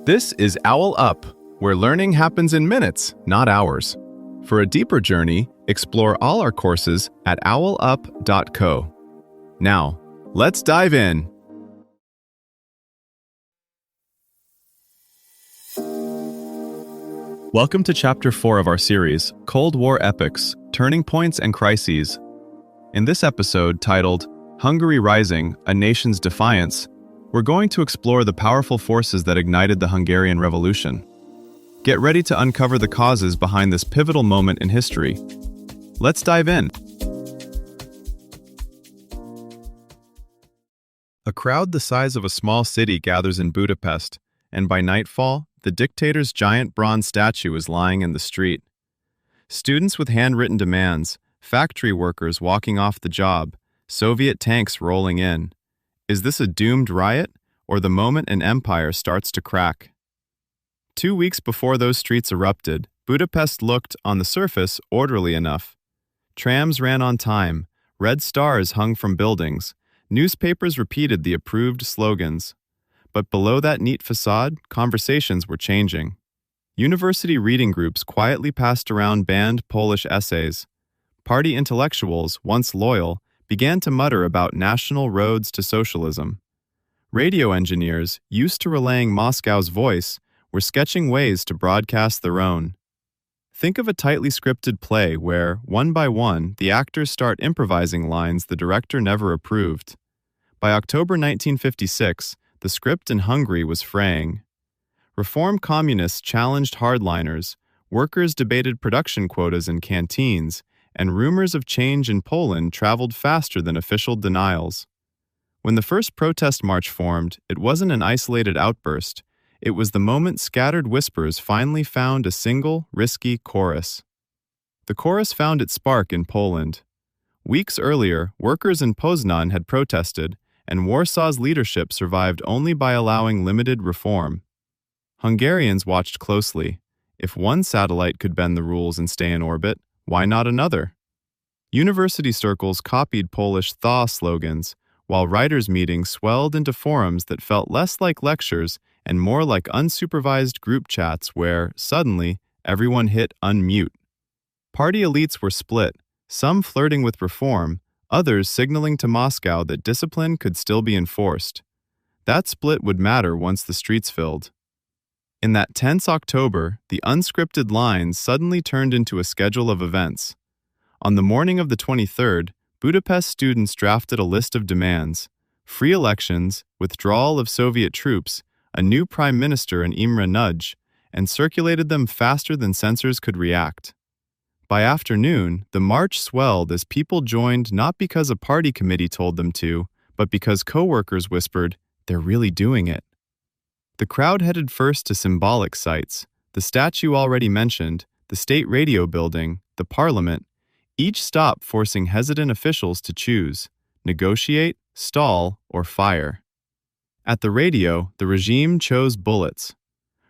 This is OwlUp, where learning happens in minutes, not hours. For a deeper journey, explore all our courses at owlup.co. Now, let's dive in. Welcome to Chapter 4 of our series, Cold War Epics, Turning Points and Crises. In this episode, titled Hungary Rising, A Nation's Defiance, we're going to explore the powerful forces that ignited the Hungarian Revolution. Get ready to uncover the causes behind this pivotal moment in history. Let's dive in. A crowd the size of a small city gathers in Budapest, and by nightfall, the dictator's giant bronze statue is lying in the street. Students with handwritten demands, factory workers walking off the job, Soviet tanks rolling in. Is this a doomed riot, or the moment an empire starts to crack? 2 weeks before those streets erupted, Budapest looked, on the surface, orderly enough. Trams ran on time, red stars hung from buildings, newspapers repeated the approved slogans. But below that neat facade, conversations were changing. University reading groups quietly passed around banned Polish essays. Party intellectuals, once loyal, began to mutter about national roads to socialism. Radio engineers, used to relaying Moscow's voice, were sketching ways to broadcast their own. Think of a tightly scripted play where, one by one, the actors start improvising lines the director never approved. By October 1956, the script in Hungary was fraying. Reform communists challenged hardliners, workers debated production quotas in canteens, and rumors of change in Poland traveled faster than official denials. When the first protest march formed, it wasn't an isolated outburst. It was the moment scattered whispers finally found a single, risky chorus. The chorus found its spark in Poland. Weeks earlier, workers in Poznan had protested, and Warsaw's leadership survived only by allowing limited reform. Hungarians watched closely. If one satellite could bend the rules and stay in orbit, why not another? University circles copied Polish thaw slogans, while writers' meetings swelled into forums that felt less like lectures and more like unsupervised group chats where, suddenly, everyone hit unmute. Party elites were split, some flirting with reform, others signaling to Moscow that discipline could still be enforced. That split would matter once the streets filled. In that tense October, the unscripted lines suddenly turned into a schedule of events. On the morning of the 23rd, Budapest students drafted a list of demands: free elections, withdrawal of Soviet troops, a new prime minister and Imre Nagy, and circulated them faster than censors could react. By afternoon, the march swelled as people joined not because a party committee told them to, but because co-workers whispered, "They're really doing it." The crowd headed first to symbolic sites, the statue already mentioned, the state radio building, the parliament, each stop forcing hesitant officials to choose, negotiate, stall, or fire. At the radio, the regime chose bullets.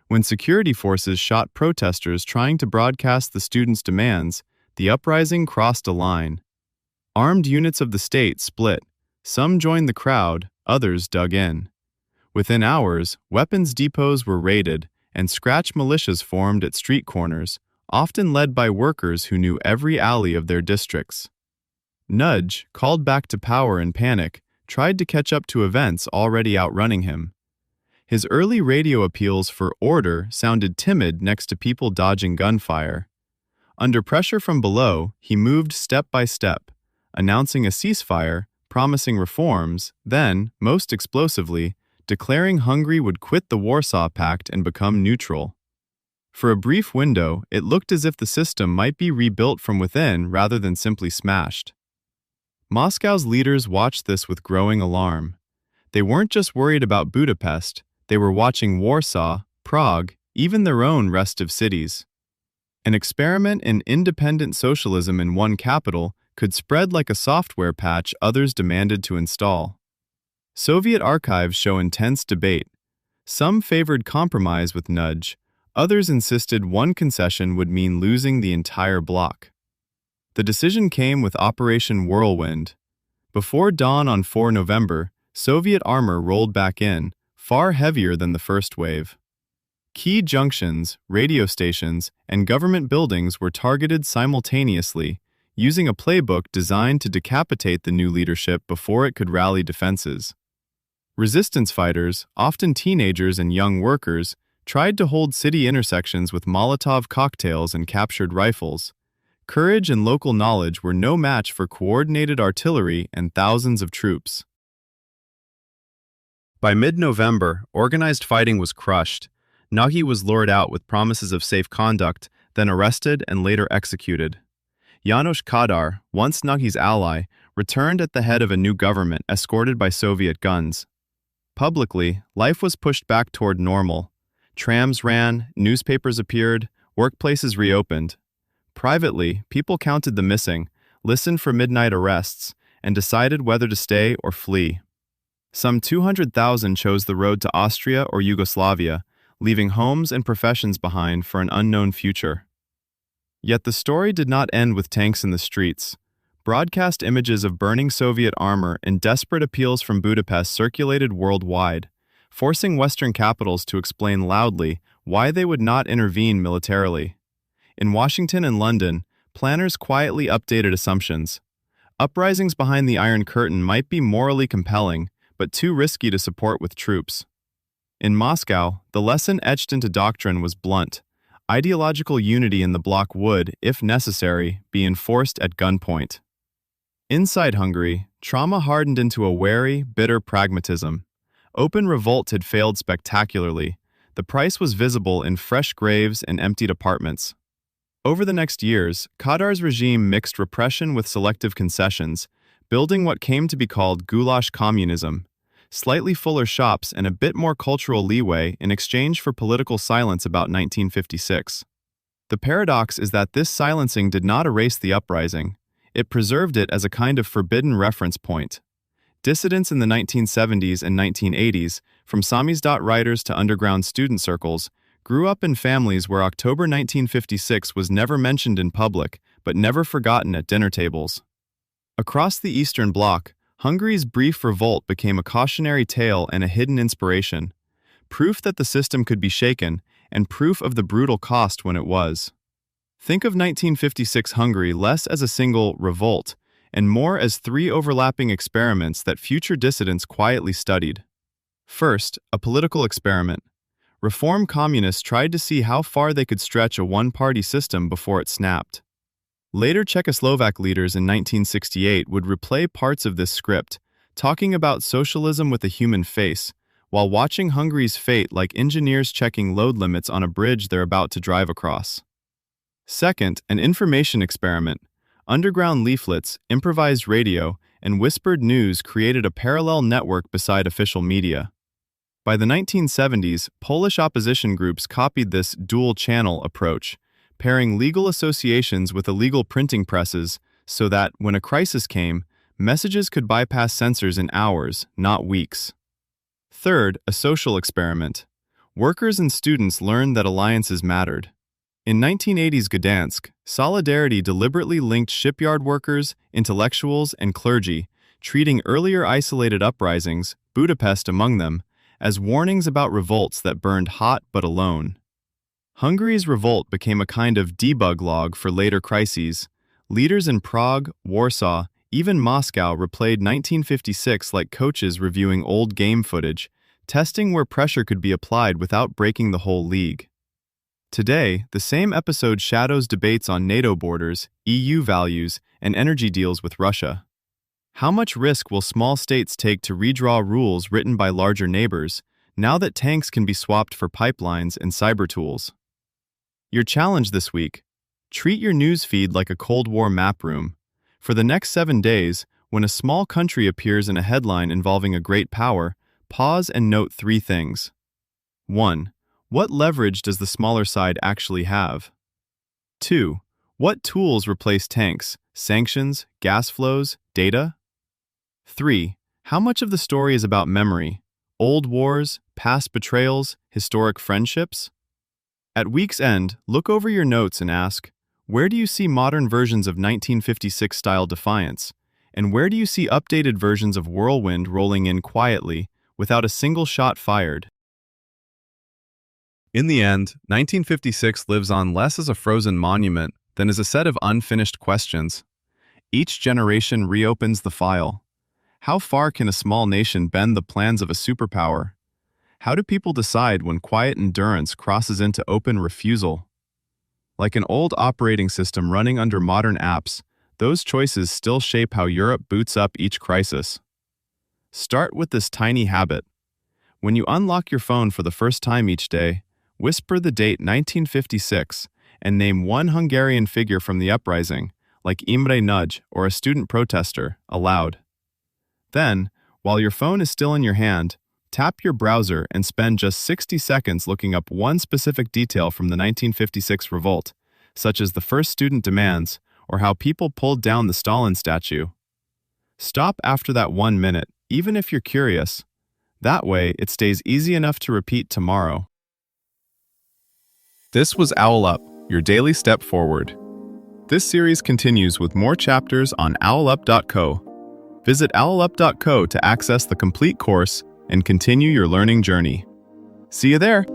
When security forces shot protesters trying to broadcast the students' demands, the uprising crossed a line. Armed units of the state split. Some joined the crowd, others dug in. Within hours, weapons depots were raided, and scratch militias formed at street corners, often led by workers who knew every alley of their districts. Nagy, called back to power in panic, tried to catch up to events already outrunning him. His early radio appeals for order sounded timid next to people dodging gunfire. Under pressure from below, he moved step by step, announcing a ceasefire, promising reforms, then, most explosively, declaring Hungary would quit the Warsaw Pact and become neutral. For a brief window, it looked as if the system might be rebuilt from within rather than simply smashed. Moscow's leaders watched this with growing alarm. They weren't just worried about Budapest, they were watching Warsaw, Prague, even their own restive cities. An experiment in independent socialism in one capital could spread like a software patch others demanded to install. Soviet archives show intense debate. Some favored compromise with Nagy, others insisted one concession would mean losing the entire bloc. The decision came with Operation Whirlwind. Before dawn on 4 November, Soviet armor rolled back in, far heavier than the first wave. Key junctions, radio stations, and government buildings were targeted simultaneously, using a playbook designed to decapitate the new leadership before it could rally defenses. Resistance fighters, often teenagers and young workers, tried to hold city intersections with Molotov cocktails and captured rifles. Courage and local knowledge were no match for coordinated artillery and thousands of troops. By mid-November, organized fighting was crushed. Nagy was lured out with promises of safe conduct, then arrested and later executed. János Kádár, once Nagy's ally, returned at the head of a new government escorted by Soviet guns. Publicly, life was pushed back toward normal. Trams ran, newspapers appeared, workplaces reopened. Privately, people counted the missing, listened for midnight arrests, and decided whether to stay or flee. Some 200,000 chose the road to Austria or Yugoslavia, leaving homes and professions behind for an unknown future. Yet the story did not end with tanks in the streets. Broadcast images of burning Soviet armor and desperate appeals from Budapest circulated worldwide, forcing Western capitals to explain loudly why they would not intervene militarily. In Washington and London, planners quietly updated assumptions. Uprisings behind the Iron Curtain might be morally compelling, but too risky to support with troops. In Moscow, the lesson etched into doctrine was blunt. Ideological unity in the bloc would, if necessary, be enforced at gunpoint. Inside Hungary, trauma hardened into a wary, bitter pragmatism. Open revolt had failed spectacularly. The price was visible in fresh graves and emptied apartments. Over the next years, Kádár's regime mixed repression with selective concessions, building what came to be called goulash communism, slightly fuller shops and a bit more cultural leeway in exchange for political silence about 1956. The paradox is that this silencing did not erase the uprising. It preserved it as a kind of forbidden reference point. Dissidents in the 1970s and 1980s, from samizdat writers to underground student circles, grew up in families where October 1956 was never mentioned in public, but never forgotten at dinner tables. Across the Eastern Bloc, Hungary's brief revolt became a cautionary tale and a hidden inspiration, proof that the system could be shaken, and proof of the brutal cost when it was. Think of 1956 Hungary less as a single revolt, and more as three overlapping experiments that future dissidents quietly studied. First, a political experiment. Reform communists tried to see how far they could stretch a one-party system before it snapped. Later Czechoslovak leaders in 1968 would replay parts of this script, talking about socialism with a human face, while watching Hungary's fate like engineers checking load limits on a bridge they're about to drive across. Second, an information experiment. Underground leaflets, improvised radio, and whispered news created a parallel network beside official media. By the 1970s, Polish opposition groups copied this dual-channel approach, pairing legal associations with illegal printing presses so that, when a crisis came, messages could bypass censors in hours, not weeks. Third, a social experiment. Workers and students learned that alliances mattered. In 1980s Gdansk, Solidarity deliberately linked shipyard workers, intellectuals, and clergy, treating earlier isolated uprisings, Budapest among them, as warnings about revolts that burned hot but alone. Hungary's revolt became a kind of debug log for later crises. Leaders in Prague, Warsaw, even Moscow replayed 1956 like coaches reviewing old game footage, testing where pressure could be applied without breaking the whole league. Today, the same episode shadows debates on NATO borders, EU values, and energy deals with Russia. How much risk will small states take to redraw rules written by larger neighbors, now that tanks can be swapped for pipelines and cyber tools? Your challenge this week: treat your news feed like a Cold War map room. For the next 7 days, when a small country appears in a headline involving a great power, pause and note 3 things. 1. What leverage does the smaller side actually have? 2. What tools replace tanks, sanctions, gas flows, data? 3. How much of the story is about memory, old wars, past betrayals, historic friendships? At week's end, look over your notes and ask, where do you see modern versions of 1956-style Defiance? And where do you see updated versions of Whirlwind rolling in quietly, without a single shot fired? In the end, 1956 lives on less as a frozen monument than as a set of unfinished questions. Each generation reopens the file. How far can a small nation bend the plans of a superpower? How do people decide when quiet endurance crosses into open refusal? Like an old operating system running under modern apps, those choices still shape how Europe boots up each crisis. Start with this tiny habit. When you unlock your phone for the first time each day, whisper the date 1956 and name one Hungarian figure from the uprising, like Imre Nagy or a student protester, aloud. Then, while your phone is still in your hand, tap your browser and spend just 60 seconds looking up one specific detail from the 1956 revolt, such as the first student demands or how people pulled down the Stalin statue. Stop after that 1 minute, even if you're curious. That way, it stays easy enough to repeat tomorrow. This was OwlUp, your daily step forward. This series continues with more chapters on OwlUp.co. Visit OwlUp.co to access the complete course and continue your learning journey. See you there!